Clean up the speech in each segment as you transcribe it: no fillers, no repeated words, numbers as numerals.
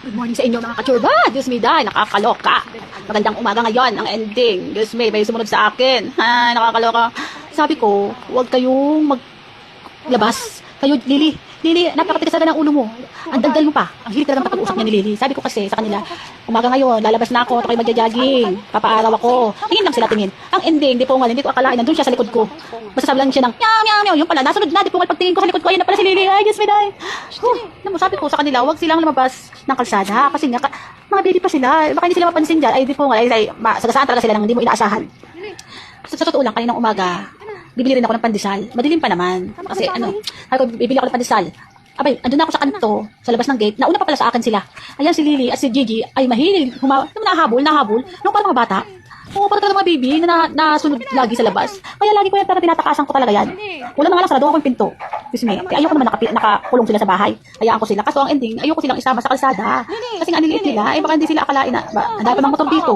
Good morning sa inyo mga kachurba. Diyos me, dahil nakakaloka. Magandang umaga ngayon ang ending. Diyos me, may sumunod sa akin. Ha, nakakaloka. Sabi ko, huwag kayong maglabas. Kayo, Lily, napakatigas talaga ng ulo mo. Ang daldal mo pa. Ang hilig talaga makapag-usap niya ni Lily. Sabi ko kasi sa kanila, umaga ngayon, lalabas na ako, tayo magja-jogging. Papaaraw ako. Tingin lang sila tingin. Ang ending, di po nga, hindi ko akalain, nandun siya sa likod ko. Masasabi lang siya ng, meow, meow, meow. Yung pala, nasunod na, di po nga pagtingin ko sa likod ko, ayun na pala si Lily. Ay, Diyos me, dahil. Sabi ko sa kanila, huwag silang lumabas ng kalsada. Kasi nga, mga baby pa sila. Baka hindi sila mapansin dyan. Ay, di po nga, sagasaan talaga sila nang hindi mo inaasahan. Sa totoo lang, kaninang umaga, bibili rin ako ng pandesal. Madilim pa naman. Kasi sabi ko, bibili ako ng pandesal. Abay, andun na ako sa kanto, sa labas ng gate. Nauna pa pala sa akin sila. Ayan si Lily at si Gigi ay mahilig. Nahabol. Nung parang mga bata. Oo, parang talaga mga baby na nasunod lagi sa labas. Kaya lagi ko yan talaga tinatakasan ko talaga yan. Wala na nga lang, sarado ako yung pinto. Excuse me. Kaya ayoko naman nakakulong sila sa bahay. Hayaan ko sila. Kaso ang ending, ayoko silang isama sa kalsada. Kasi nga niliit nila, baka hindi sila akalain na, ang dami pa mga motor dito.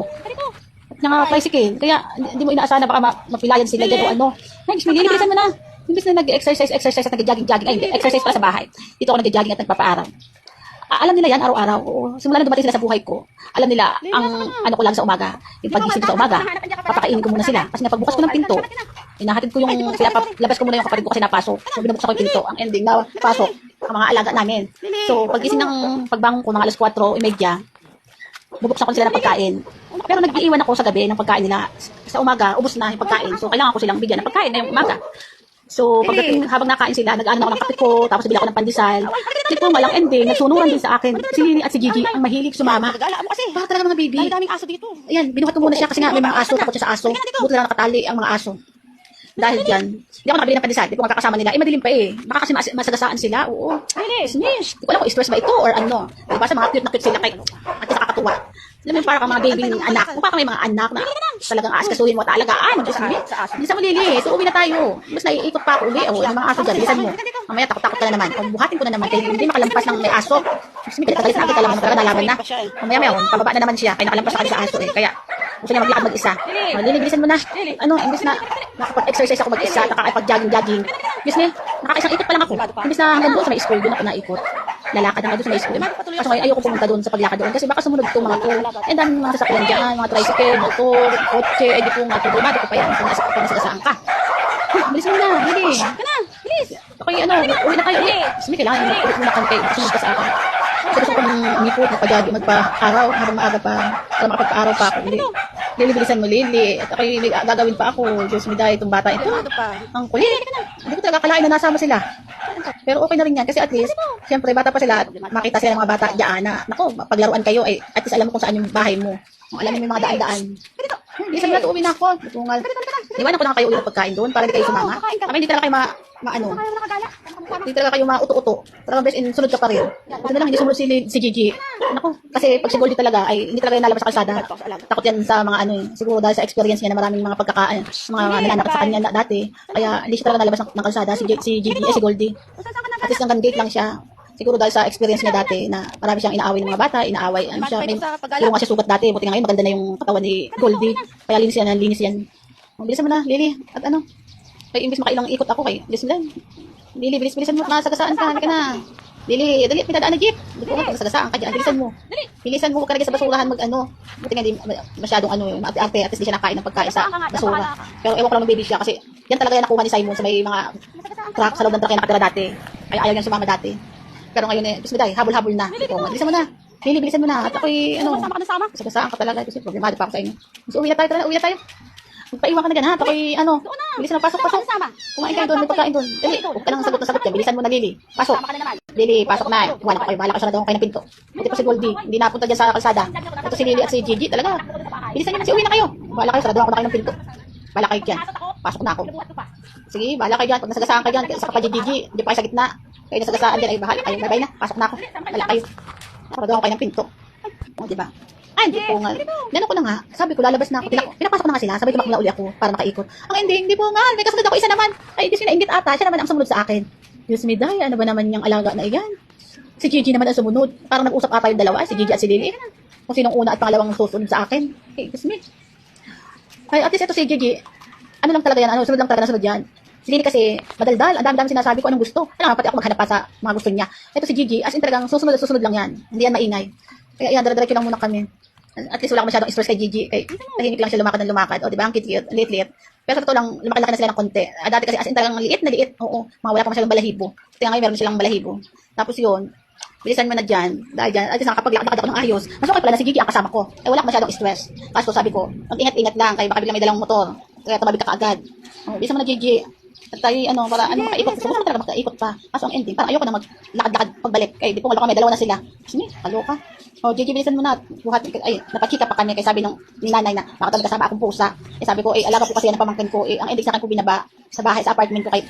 Nga tricycle. Kaya hindi mo inaasahan na baka mapilayan sila dito ano. Next, nililisan mo na. Imbis na nag-exercise at nag-jogging. Ay, hindi. Exercise pala sa bahay. Dito ako nag-jogging at nagpapaaraw. Alam nila yan araw-araw. Simula na dumating sila sa buhay ko. Alam nila ang ano ko lang sa umaga. Yung pagising ko sa umaga, papakainin ko muna sila. Kasi nga pagbukas ko ng pinto, inahatid ko yung labas ko muna yung kapatid ko kasi napasok. So binubuksan ko yung pinto. Ang ending na pasok ang mga alaga namin. So pagising ng pagbangon ko mga alas 4:30, bubuksan ko sila ng pagkain. Pero nag-iiwan ako sa gabi ng pagkain nila. Sa umaga, ubos na yung pagkain. So kailangan ko silang bigyan ng pagkain na yung umaga. So, pagdating habang nakain sila, nag-ano ako ng kape ko, tapos bili ako ng pandesal. Hindi po malang ending, nagsunuran din sa akin. Si Lily at si Gigi ang mahilig sumama. Bakit talaga mga baby? Daming aso dito. Ayan, binuhat ko muna siya kasi nga may mga aso, takot siya sa aso. Buti lang nakatali ang mga aso. Dahil dyan, hindi ako nakabili ng pandesal, hindi ko magkakasama nila. Madilim pa eh. Baka kasi masagasaan sila. Oo. Sinish. Hindi ko alam kung stress ba ito or ano. Diba sa mga cute na cute sila kay at nakakatuwa. Alam mo yung parang mga baby anak. Kung parang may mga anak na talagang aaskasuhin mo at alagaan. Bilisan mo, Lily. So, uwi na tayo. Mas naiikot pa ako uli. Yung mga aso dyan, bilisan mo. Mamaya takot-takot ka na naman. Kung buhatin ko na naman, kaya hindi makalampas ng may aso. Kasi may galit na agad alam mo talaga nalaman na. Mamaya, pababa na naman siya. Kaya nakalampas sa kanila sa aso eh. Kaya, gusto niya maglakad mag-isa. Lily, bilisan mo na. Imbis na nakapag-exercise ako mag-isa, nakakapag-jogging. Imbis na, nakakaisang ikot pa lang ako. Imbis na hanggang doon sa may school, doon ako naikot. Lalakad na nga doon sa may school. Kaso ngayon, ayoko pumunta doon sa paglakad doon. Kasi baka sumunod itong mga to. Eh, daming mga sasakyan dyan, mga tricycle, motor, kotse, di po nga, problemado ko pa yan. Kung nasagasaan ka. Bilis mo na, Lily. Bilis. Okay, uwi na kayo. Sige, kailangan uwi muna kang kayo. Sumunod ka sa akin. Kasi gusto ko nang umipot, magpa-araw, habang maaga pa, para makapagpa-araw pa ako. Lily, bilisan mo, Lily. At ako'y gagawin pa ako. Diyos me, dahil itong bata ito. Ang kulit. Hindi ko talaga akalain na nasama sila. Pero okay na rin yan kasi at least, siyempre bata pa sila, makita sila ng mga bata dyan na, naku, paglaruan kayo, at least alam mo kung saan yung bahay mo. Alam mo yung mga daan-daan. Bilisan mo na, uwi na ako. Tungal. Iwanan ko na kayo ulit ng pagkain doon para hindi kayo sumama. Kami hindi talaga kayo hindi talaga kayo mauto-uto. Talagang best in sunod ka pa rin. Kasi na lang, hindi sumunod si Gigi. Naku, kasi pag si Goldie talaga, ay hindi talaga yung nalabas sa kalsada. Takot yan sa mga siguro dahil sa experience niya na maraming mga mga nanganak sa kanya dati. Kaya hindi siya talaga nalabas ng kalsada, si Gigi, si Goldie. At least hanggang gate lang siya. Siguro dahil sa experience niya dati na marami siyang inaaway ng mga bata, inaaway, siguro nga siya sugat dati, buti nga ngayon maganda na yung katawan ni Goldie. Kaya linis yan. Bilisan mo na, Lily. At kaya imbis makailang ikot ako kay bilisan lang. Lily, bilisan mo, masagasaan ka, halika na. Lily, dali, may dadaan na jeep. Hindi ko nga, sagasaan ka dyan, bilisan mo, huwag ka lagi sa basurahan buti nga di masyadong arte, at least di siya nakain ng pagkain sa basura. Pero ewan ko lang ng baby siya, kasi yan talaga yan nakuha ni Simon sa may mga truck, sa loob ng truck yan nakatira dati. Kaya ayaw niyan sumama dati. Pero ngayon bismiday, habol-habol na. Bilisan mo na. Lily, bilisan mo na. At ako'y, sagasaan ka talaga. Kasi problemado pa ako sa inyo. So, uwi na tayo. Magpaiwan ka na dyan, ha? At ako'y, bilisan mo, pasok. Kumain kayo doon, may pagkain doon. Dali, huwag ka nang sagot yan. Bilisan mo na, Lily. Pasok. Lily, pasok na. Iwan ako kayo, bahala ka siya na doon kayo ng pinto. Ito pa si Goldie, hindi napunta dyan sa kalsada. Ito si Lily at si Gigi, talaga. Bilisan nyo na, uwi na kayo. Bahala kayo, saraduhan ko na kayo ng pinto. Bahala kayo dyan. Pasok na ako. Sige, bahala kayo dyan. Pag nasagasaan kayo dyan, sa kapatid Gigi, hindi pa kayo sa gitna. Kayo nasagasaan dyan, ay bahala kayo. Bye-bye na. Pasok na ako. Bahala kayo. Saraduhan ko kayo ng pinto. O, diba? Ay, hindi po nga. Nano ko na nga. Sabi ko, lalabas na ako. Pinapasok ko na nga sila. Sabi, tumakbo na uli ako para makaikot. Ang ending, hindi po nga. May kasunod ako isa naman. Ay, hindi sinaingit ata. Siya naman ang sumunod sa akin. Diyos me, day, ano ba naman yung alaga na iyan? Si Gigi naman ang sumunod. Parang nag-usap ata yung dalawa. Si Gigi at si Lily. Kung sinong una at pangalawang susunod sa akin. Hey, Diyos me. Ay, at least ito si Gigi. Ano lang talaga yan. Sunod lang talaga na sunod yan. Si Lily kasi madaldal. Ang dami-dami sinasabi ko anong gusto. Kailangan pati ako maghanap pa sa mga gusto niya. Ito si Gigi, as in talagang susunod lang yan. Hindi yan maingay. Kaya yan, dire-diretso lang muna kami. At least wala ko masyadong stress kay Gigi. Kay tahimik lang siya lumakad ng lumakad. O, di ba? Ang cute-cute, liit-liit. Pero sa totoo lang, lumaki-laki na sila ng konti. Dati kasi as in talagang liit na liit. Oo, mga wala pa masyadong balahibo. Kaya ngayon meron silang balahibo. Tapos yun, bilisan mo na dyan. Dahil dyan, at least nakapaglakad-lakad ako ng ayos. Mas okay pala na si Gigi ang kasama ko. Wala ko masyadong stress. Kaso sabi ko, mag-ingat-ingat lang. Kaya baka biglang may dalang motor. Kaya tumabi ka kaagad. O, bilisan mo na Gigi. At tayo, para makaikot. Gusto ko talaga makaikot pa. Kaso ang ending, parang ayoko na maglakad-lakad pagbalik. Kaya di ko nga may dalawa na sila. Sige, kaloka. O, Gigi, bilisan mo na. Buhat, napakita pa kami. Kaya sabi ni nanay na, bakit talaga kasama akong pusa. Eh sabi ko, alaga po kasi yan ang pamangkin ko. Ang ending sa akin ko binaba sa bahay, sa apartment ko. Kay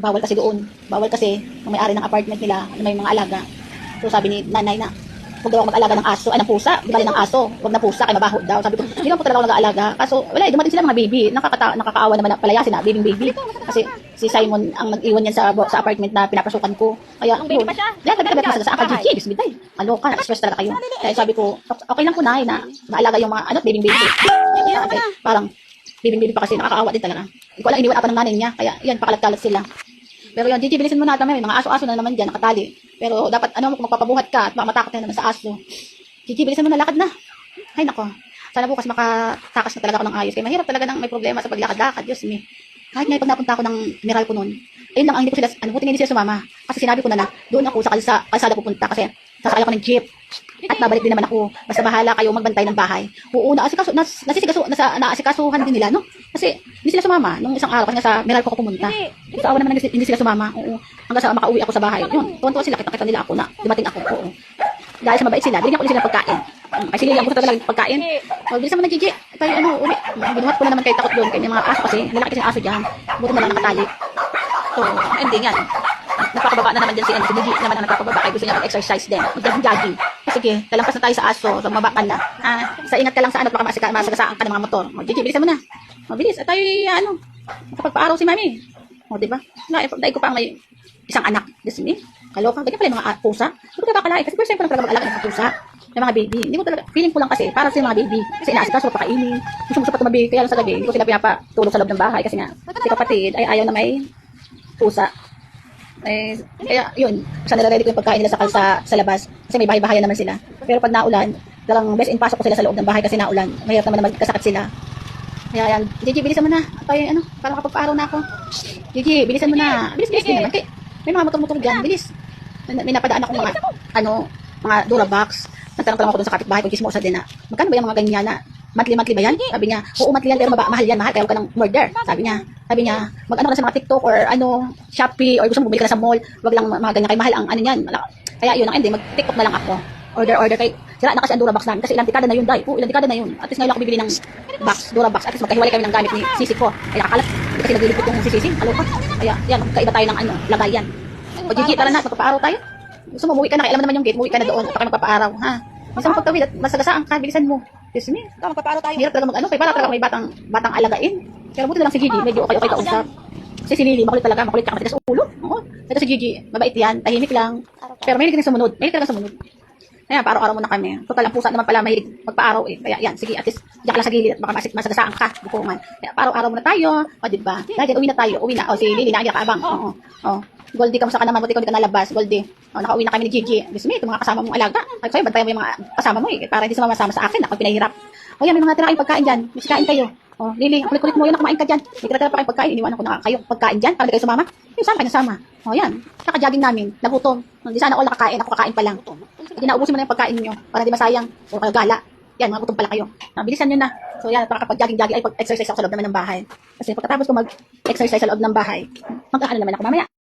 bawal kasi doon. Bawal kasi ang may-ari ng apartment nila na may mga alaga. So sabi ni nanay na, huwag daw ako mag-alaga ng aso, ng pusa, di ba ng aso, huwag na pusa, kay mabaho daw. Sabi ko, hindi naman po talaga ako nag-aalaga. Kaso, wala, dumating sila mga baby. Nakakaawa naman na palayasin na, baby. Kasi si Simon ang nag-iwan yan sa apartment na pinapasukan ko. Kaya, Baby pa siya? Yan, tabi-tabi ako sa Gigi, bismiday. Aloka, stress talaga kayo. Kaya sabi ko, okay lang po na maalaga yung mga, baby. Okay, parang, baby pa kasi nakakaawa din talaga. Hindi ko alam, iniwan ako ng nanay niya. Kaya, yan, pakalat-kalat sila. Pero yun, Gigi, bilisin mo na, may mga aso-aso na naman dyan, nakatali. Pero dapat, kung magpapabuhat ka at matakot na naman sa aso. Gigi, bilisin mo na, lakad na. Ay, nako. Sana bukas makatakas na talaga ako ng ayos. Kaya mahirap talaga nang may problema sa paglakad-lakad. Diyos me. Kahit ngayon pag napunta ako ng mineral ko noon, ayun lang, ang hindi ko sila, buti nga hindi sila sumama. Kasi sinabi ko na doon ako sa kalsada pupunta kasi sasakay ako ng jeep. At babalik din naman ako. Basta bahala kayo magbantay ng bahay. Oo, naasikasuhan din nila, no? Kasi hindi sila sumama nung isang araw kasi sa mineral ko pumunta. Sa awa naman hindi sila sumama. Oo. Hanggang sa makauwi ako sa bahay. Yun, tuwan-tuwa sila, kita nila ako na dumating ako. Oo. Dahil sa mabait sila, binigyan ko sila ng pagkain. Ay sila lang gusto talaga ng pagkain. O, bilisan mo na, Gigi. Tayo uli. Binuhat ko na naman kayo takot doon. Kaya may mga aso kasi, lalaki kasi yung aso dyan. Buto na lang nakatali. So, ending yan. Nagpapababa na naman dyan si Gigi naman ang nagpapababa. Kaya gusto niya mag-exercise din. Mag-jogging. Sige, talampas na tayo sa aso. So, mabaka na. Sa ingat ka lang sa baka masagasaan ka ng mga motor. O, Gigi, bilisan mo na. Mabilis. At tayo, kapagpaaraw si Mami. O, diba? Dahil ko pa may isang anak. Diyos me. Kaloka. Ganyan pala yung mga pusa. Hindi ko kakalain. Kasi first time ko lang talaga mag-alaga ng mga pusa. Yung mga baby. Hindi ko talaga, feeling ko lang kasi, para sa mga baby. Kasi inaasikaso ko pakainin. Gusto pa tumabi. Kaya lang sa gabi, hindi ko sila pinapatulog sa loob ng bahay. Kasi nga, si kapatid ay ayaw na may pusa. Kaya yun, sa nare-ready ko yung pagkain nila sa labas. Kasi may bahay-bahayan naman sila. Pero pag naulan, talagang best in pasok ko sila sa loob ng bahay kasi naulan. Mahirap naman na magkasakit sila. Kaya yan, Gigi, bilisan mo na. Tayo, para makapagpaaraw na ako. Gigi, bilisan mo na. Bilis din naman. May mga motor-motor dyan, bilis. May napadaan ako mga Durabox. Nagtanong ko lang ako dun sa kapitbahay ko, chismosa din na, magkano ba yung mga ganyan na, monthly ba yan? Sabi niya, oo, monthly yan, pero mahal yan, kaya huwag ka ng murder. Sabi niya, mag-ano ka sa mga TikTok or Shopee, or gusto mo bumili ka na sa mall, wag lang mga ganyan, kay mahal ang ano yan. Kaya yun, ang hindi, mag-TikTok na lang ako. Order, kay, sira na kasi ang Durabox namin, kasi ilang dekada na yun, dahil. Ilang dekada na yun. At least ngayon ako bibili ng Durabox, at least magkahiwalay kami ng gamit ni Sisi ko. Ay nakakalat, kasi naglilipot yung si Sisi, aloka. Kaya, yan, magkaiba tayo ng lagayan. O Gigi, tara na, magpapaaraw tayo. Gusto mo, umuwi ka na, kailan mo naman yung gate, umuwi ka na doon, at magpapaaraw, ha? Bisa mo pagtawid at masagasaan ka, bilisan mo. Diyos me. Magpapaaraw tayo. Hirap talaga kaya para talaga may batang alagain. Pero buti na lang si Gigi, medyo okay kausap. Kasi si Lily, makulit talaga, makulit ka matigas ulo. Oo. Ito si Gigi, mabait yan, tahimik lang. Pero mahilig din sumunod, Kaya araw-araw muna kami. Total, ang pusa naman pala mahilig magpaaraw eh. Kaya yan, sige, at least diyak lang sa gilid at baka masagasaan ka, bukungan. Kaya araw-araw muna tayo, o diba? Dahil uwi na tayo, O, si Lily, naagiyak ka abang. Oo. Goldie, kamusta ka naman? Buti ko hindi ka nalabas, Goldie. Nakauwi na kami ni Gigi. Diyos me, itong mga kasama mong alaga. Ay, sa'yo, bantayan mo yung mga kasama mo eh. Para hindi sumama-sama sa akin. Ako pinahirap. O yan, may mga tira kayong pagkain dyan. May kain kayo. O, Lily, kulit-kulit mo yun, kumain ka dyan. May tira-tira pa kayong pagkain. Iniwanan ko na kayo pagkain dyan. Para hindi kayo sumama. Yung sama kayo nasama. O yan, naka-jogging namin. Nagutom. Hindi sana ako nakakain. Ako kakain pa lang. Hindi naubusin mo na yung pagkain niyo. Para hindi masayang. O kayo gala. Yan, mga gutom pala kayo. Bilisan nyo na. So yan, kapag jogging ay pag-exercise ako sa loob naman ng bahay. Kasi pagkatapos ko mag-exercise sa loob ng bahay, mag-ano naman ako mamaya.